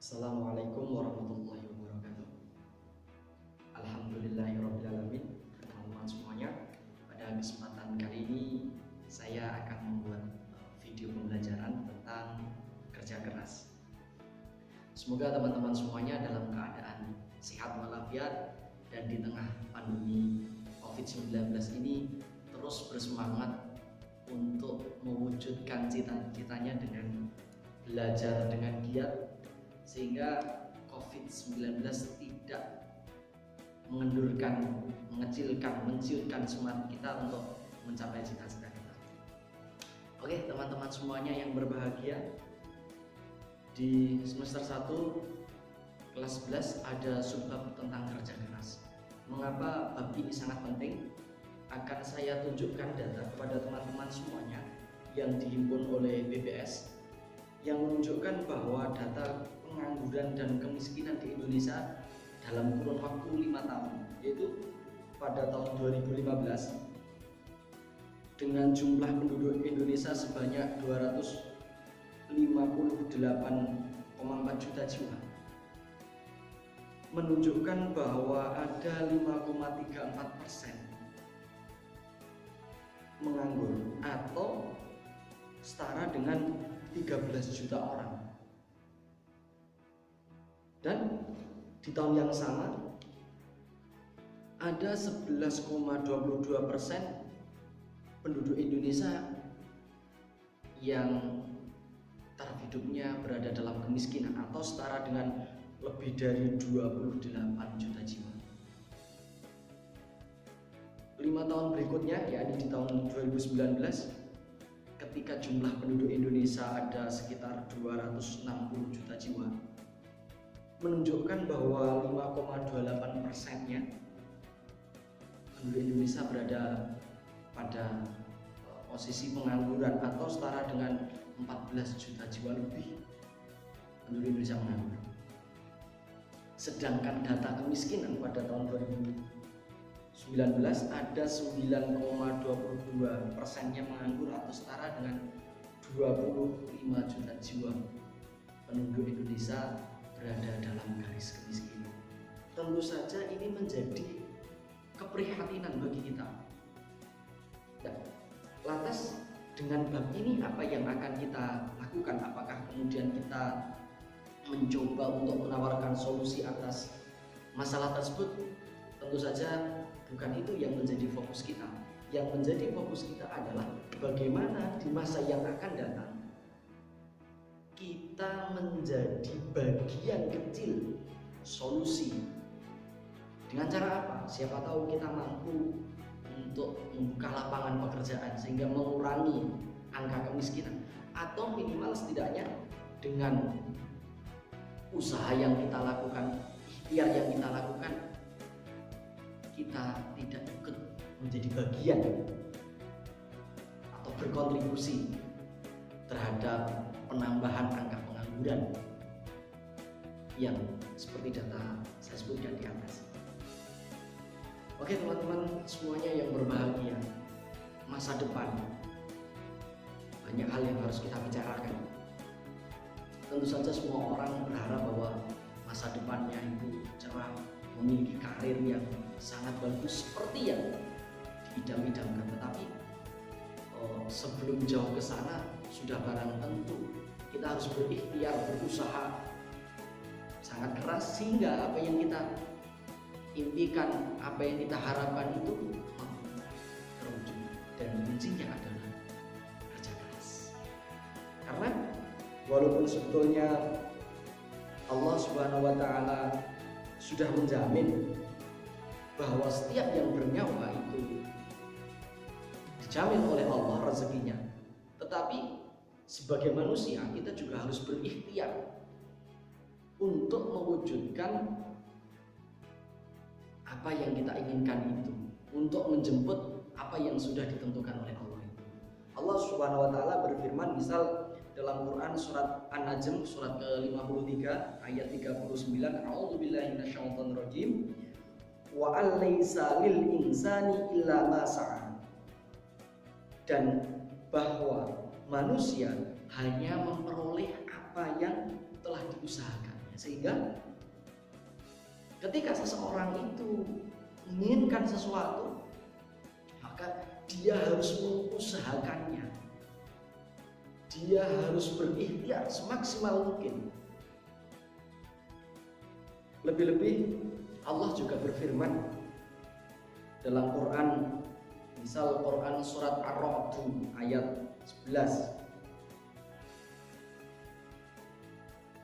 Assalamualaikum warahmatullahi wabarakatuh. Alhamdulillahirrahmanirrahim. Teman-teman semuanya, pada kesempatan kali ini saya akan membuat video pembelajaran tentang kerja keras. Semoga teman-teman semuanya dalam keadaan sehat walafiat dan di tengah pandemi COVID-19 ini terus bersemangat untuk mewujudkan cita-citanya dengan belajar dengan giat, sehingga COVID-19 tidak mengendurkan, menciutkan semangat kita untuk mencapai cita-cita kita. Oke teman-teman semuanya yang berbahagia, di semester 1 kelas 11 ada subbab tentang kerja keras. Mengapa bab ini sangat penting? Akan saya tunjukkan data kepada teman-teman semuanya yang dihimpun oleh BPS yang menunjukkan bahwa data pengangguran dan kemiskinan di Indonesia dalam kurun waktu 5 tahun, yaitu pada tahun 2015 dengan jumlah penduduk Indonesia sebanyak 258,4 juta jiwa, menunjukkan bahwa ada 5,34% menganggur atau setara dengan 13 juta orang. Dan di tahun yang sama ada 11,22% penduduk Indonesia yang taraf hidupnya berada dalam kemiskinan atau setara dengan lebih dari 28 juta jiwa. 5 tahun berikutnya, yakni di tahun 2019, ketika jumlah penduduk Indonesia ada sekitar 260 juta jiwa, menunjukkan bahwa 5,28%-nya penduduk Indonesia berada pada posisi pengangguran atau setara dengan 14 juta jiwa lebih penduduk Indonesia menganggur. Sedangkan data kemiskinan pada tahun 2019 ada 9,22%-nya menganggur atau setara dengan 25 juta jiwa penduduk Indonesia berada dalam garis kemiskinan. Tentu saja ini menjadi keprihatinan bagi kita. Nah, lantas dengan bab ini apa yang akan kita lakukan? Apakah kemudian kita mencoba untuk menawarkan solusi atas masalah tersebut? Tentu saja bukan itu yang menjadi fokus kita. Yang menjadi fokus kita adalah bagaimana di masa yang akan datang kita menjadi bagian kecil solusi. Dengan cara apa? Siapa tahu kita mampu untuk membuka lapangan pekerjaan sehingga mengurangi angka kemiskinan, atau minimal setidaknya dengan usaha yang kita lakukan, ikhtiar yang kita lakukan, kita tidak ikut menjadi bagian atau berkontribusi terhadap penambahan angka pengangguran yang seperti data saya sebutkan di atas. Oke teman-teman semuanya yang berbahagia, masa depan banyak hal yang harus kita bicarakan. Tentu saja semua orang berharap bahwa masa depannya itu cerah, memiliki karir yang sangat bagus seperti yang diidam-idamkan. Tetapi sebelum jauh ke sana, sudah barang tentu kita harus berikhtiar, berusaha sangat keras sehingga apa yang kita impikan, apa yang kita harapkan itu terwujud. Dan kuncinya adalah kerja keras. Karena walaupun sebetulnya Allah Subhanahu wa Ta'ala sudah menjamin bahwa setiap yang bernyawa itu dijamin oleh Allah rezekinya, tetapi sebagai manusia kita juga harus berikhtiar untuk mewujudkan apa yang kita inginkan itu, untuk menjemput apa yang sudah ditentukan oleh Allah itu. Allah Subhanahu wa Ta'ala berfirman misal dalam Quran surat An-Najm surat ke-53 ayat 39, A'udzubillahi minasyaitonirrajim, wa alaysa lil insani illa ma sa'a. Dan bahwa manusia hanya memperoleh apa yang telah diusahakan. misalnya. Sehingga ketika seseorang itu menginginkan sesuatu, maka dia harus mengusahakannya. Dia harus berikhtiar semaksimal mungkin. Lebih-lebih Allah juga berfirman dalam Quran, misal Quran surat Ar-Ra'd ayat 11.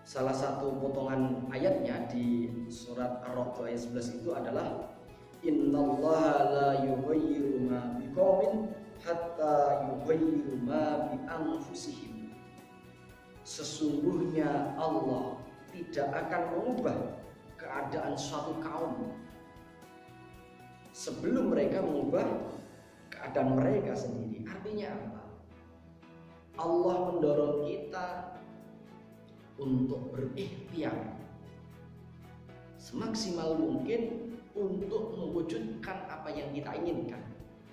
Salah satu potongan ayatnya di surat Ar-Ra'd ayat 11 itu adalah innallaha la yughayyiru ma biqaumin hatta yughayyiru ma bi anfusihim. Sesungguhnya Allah tidak akan mengubah keadaan suatu kaum sebelum mereka mengubah keadaan mereka sendiri. Artinya apa? Allah mendorong kita untuk berikhtiar semaksimal mungkin untuk mewujudkan apa yang kita inginkan,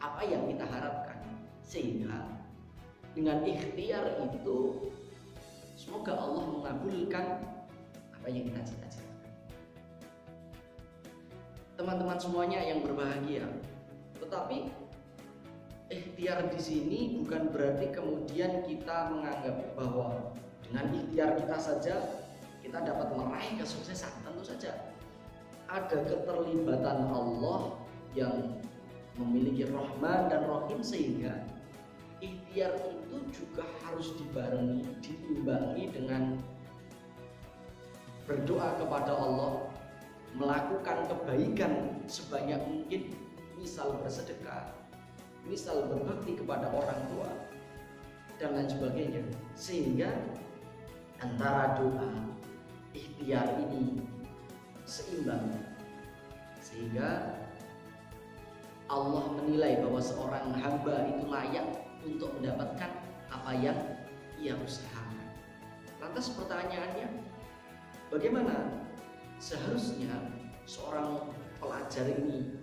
apa yang kita harapkan. Sehingga dengan ikhtiar itu semoga Allah mengabulkan apa yang kita cita-citakan. Teman-teman semuanya yang berbahagia, tetapi ikhtiar di sini bukan berarti kemudian kita menganggap bahwa dengan ikhtiar kita saja kita dapat meraih kesuksesan. Tentu saja ada keterlibatan Allah yang memiliki Rahman dan Rahim, sehingga ikhtiar itu juga harus diimbangi dengan berdoa kepada Allah, melakukan kebaikan sebanyak mungkin, misal bersedekah, misal berbakti kepada orang tua, dan lain sebagainya. Sehingga antara doa ikhtiar ini seimbang, sehingga Allah menilai bahwa seorang hamba itu layak untuk mendapatkan apa yang ia usahakan. Lantas pertanyaannya, bagaimana seharusnya seorang pelajar ini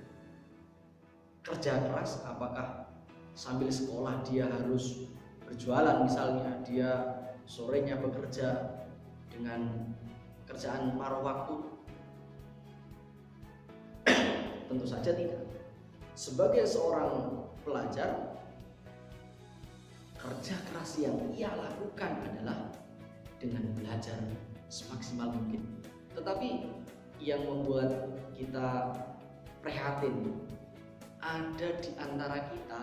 kerja keras? Apakah sambil sekolah dia harus berjualan, misalnya dia sorenya bekerja dengan kerjaan paruh waktu? Tentu saja tidak. Sebagai seorang pelajar, kerja keras yang ia lakukan adalah dengan belajar semaksimal mungkin. Tetapi yang membuat kita prihatin, ada di antara kita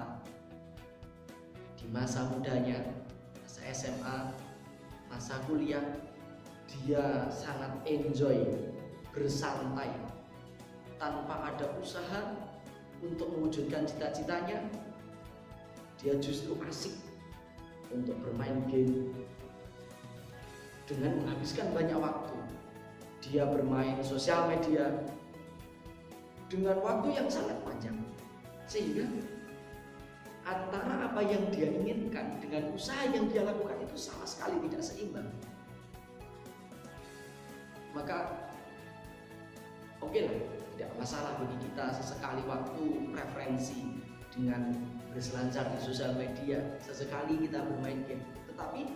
di masa mudanya, masa SMA, masa kuliah, dia sangat enjoy, bersantai, tanpa ada usaha untuk mewujudkan cita-citanya. Dia justru asik untuk bermain game dengan menghabiskan banyak waktu. Dia bermain sosial media dengan waktu yang sangat panjang, sehingga antara apa yang dia inginkan dengan usaha yang dia lakukan itu sama sekali tidak seimbang. Maka oke lah, tidak masalah bagi kita sesekali waktu preferensi dengan berselancar di sosial media, sesekali kita bermain game. Tetapi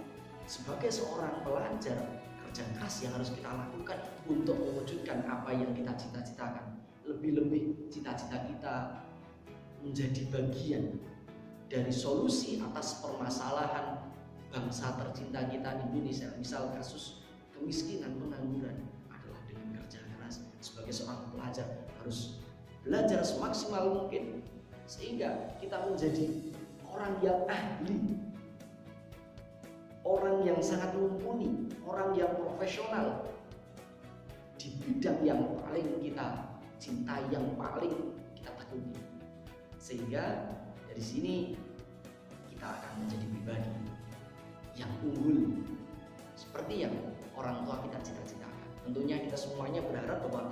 sebagai seorang pelajar, kerja keras yang harus kita lakukan untuk mewujudkan apa yang kita cita-citakan. Lebih-lebih cita-cita kita menjadi bagian dari solusi atas permasalahan bangsa tercinta kita di Indonesia. Misal kasus kemiskinan, pengangguran, adalah dengan kerja keras. Sebagai seorang pelajar harus belajar semaksimal mungkin sehingga kita menjadi orang yang ahli, orang yang sangat mumpuni, orang yang profesional di bidang yang paling kita cintai, yang paling kita tekuni. Sehingga dari sini kita akan menjadi pribadi yang unggul seperti yang orang tua kita cita-citakan. Tentunya kita semuanya berharap bahwa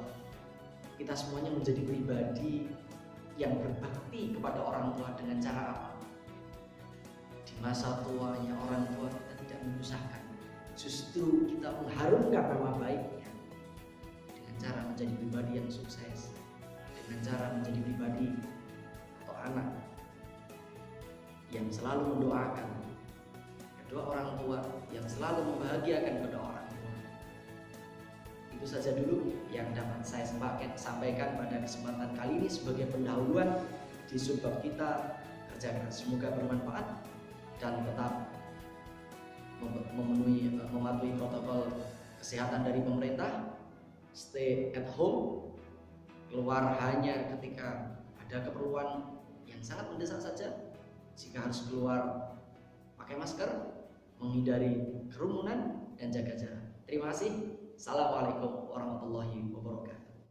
kita semuanya menjadi pribadi yang berbakti kepada orang tua. Dengan cara apa? Di masa tuanya orang tua kita tidak menyusahkan, justru kita mengharumkan nama baiknya dengan cara menjadi pribadi yang sukses, dengan cara menjadi pribadi atau anak yang selalu mendoakan kedua orang tua, yang selalu membahagiakan kedua orang tua. Itu saja dulu yang dapat saya sampaikan pada kesempatan kali ini sebagai pendahuluan di subbab kita kerja keras. Semoga bermanfaat dan tetap mematuhi protokol kesehatan dari pemerintah. Stay at home, keluar hanya ketika ada keperluan yang sangat mendesak saja. Jika harus keluar, pakai masker, menghindari kerumunan, dan jaga jarak. Terima kasih. Assalamualaikum warahmatullahi wabarakatuh.